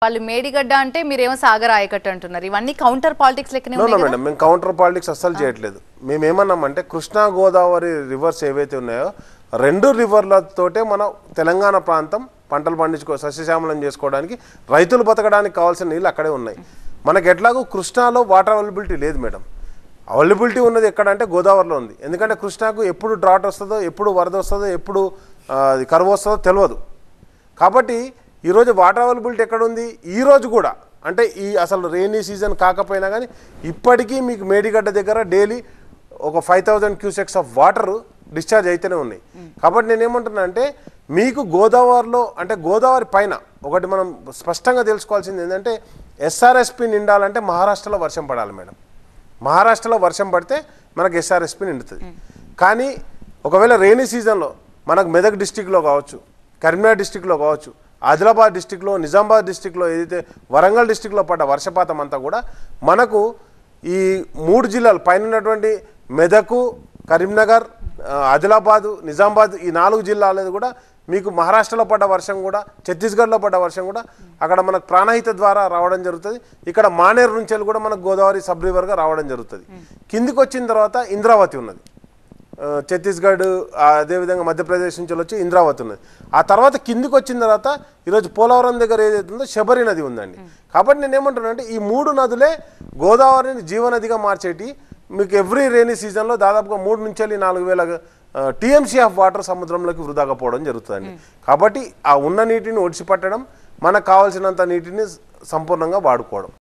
వాళ్ళు మేడిగడ్డ అంటే మీరేమో సాగర్ ఆయకట్టు అంటున్నారు. ఇవన్నీ కౌంటర్ పాలిటిక్స్ లెక్కనే ఉన్నాయి కదా? మేడం మేము కౌంటర్ పాలిటిక్స్ అస్సలు చేయట్లేదు. మేము ఏమన్నామంటే కృష్ణా గోదావరి రివర్స్ ఏవైతే ఉన్నాయో రెండు రివర్లతోటే మన తెలంగాణ ప్రాంతం పంటలు సస్యశ్యామలం చేసుకోవడానికి రైతులు బతకడానికి కావాల్సిన నీళ్ళు అక్కడే ఉన్నాయి. మనకి ఎట్లాగో కృష్ణాలో వాటర్ అవైలబిలిటీ లేదు మేడం. అవైలబిలిటీ ఉన్నది ఎక్కడంటే గోదావరిలో ఉంది. ఎందుకంటే కృష్ణాకు ఎప్పుడు డ్రాట్ వస్తుందో, ఎప్పుడు వరద వస్తుందో, ఎప్పుడు కరువు వస్తుందో తెలియదు. కాబట్టి ఈరోజు వాటర్ అవైలబిలిటీ ఎక్కడ ఉంది? ఈరోజు కూడా అంటే ఈ అసలు రెయినీ సీజన్ కాకపోయినా కానీ ఇప్పటికీ మీకు మేడిగడ్డ దగ్గర డైలీ ఒక 5000 క్యూసెక్స్ ఆఫ్ వాటర్ డిశ్చార్జ్ అయితేనే ఉన్నాయి. కాబట్టి నేనేమంటున్నా అంటే మీకు గోదావరిలో అంటే గోదావరి పైన ఒకటి మనం స్పష్టంగా తెలుసుకోవాల్సింది ఏంటంటే ఎస్ఆర్ఎస్పి నిండాలంటే మహారాష్ట్రలో వర్షం పడాలి మేడం. మహారాష్ట్రలో వర్షం పడితే మనకు ఎస్ఆర్ఎస్పి నిండుతుంది. కానీ ఒకవేళ రెయినీ సీజన్లో మనకు మెదక్ డిస్టిక్లో కావచ్చు, కరీంనగర్ డిస్టిక్లో కావచ్చు, ఆదిలాబాద్ డిస్టిక్లో, నిజామాబాద్ డిస్టిక్లో, ఏదైతే వరంగల్ డిస్టిక్లో పడ్డ వర్షపాతం అంతా కూడా మనకు ఈ 3 జిల్లాలు పైన ఉన్నటువంటి మెదకు, కరీంనగర్, ఆదిలాబాదు, నిజామాబాద్ ఈ 4 జిల్లాలది కూడా మీకు మహారాష్ట్రలో పడ్డ వర్షం కూడా, ఛత్తీస్గఢ్లో పడ్డ వర్షం కూడా అక్కడ మనకు ప్రాణహిత ద్వారా రావడం జరుగుతుంది. ఇక్కడ మానేరు నుంచి కూడా మనకు గోదావరి సబ్ రివర్గా రావడం జరుగుతుంది. కిందికి వచ్చిన తర్వాత ఇంద్రావతి ఉన్నది, ఛత్తీస్గఢ్ అదేవిధంగా మధ్యప్రదేశ్ నుంచి వచ్చి ఇంద్రావతి ఉన్నది. ఆ తర్వాత కిందికి వచ్చిన తర్వాత ఈరోజు పోలవరం దగ్గర ఏదైతే ఉందో శబరి నది ఉందండి. కాబట్టి నేను ఏమంటున్నా అంటే ఈ 3 నదులే గోదావరిని జీవనదిగా మార్చేటి. మీకు ఎవ్రీ రెయినీ సీజన్లో దాదాపుగా 3 నుంచి 4000 టీఎంసీ ఆఫ్ వాటర్ సముద్రంలోకి వృధాగా పోవడం జరుగుతుందండి. కాబట్టి ఆ ఉన్న నీటిని ఒడిసిపట్టడం, మనకు కావాల్సినంత నీటిని సంపూర్ణంగా వాడుకోవడం.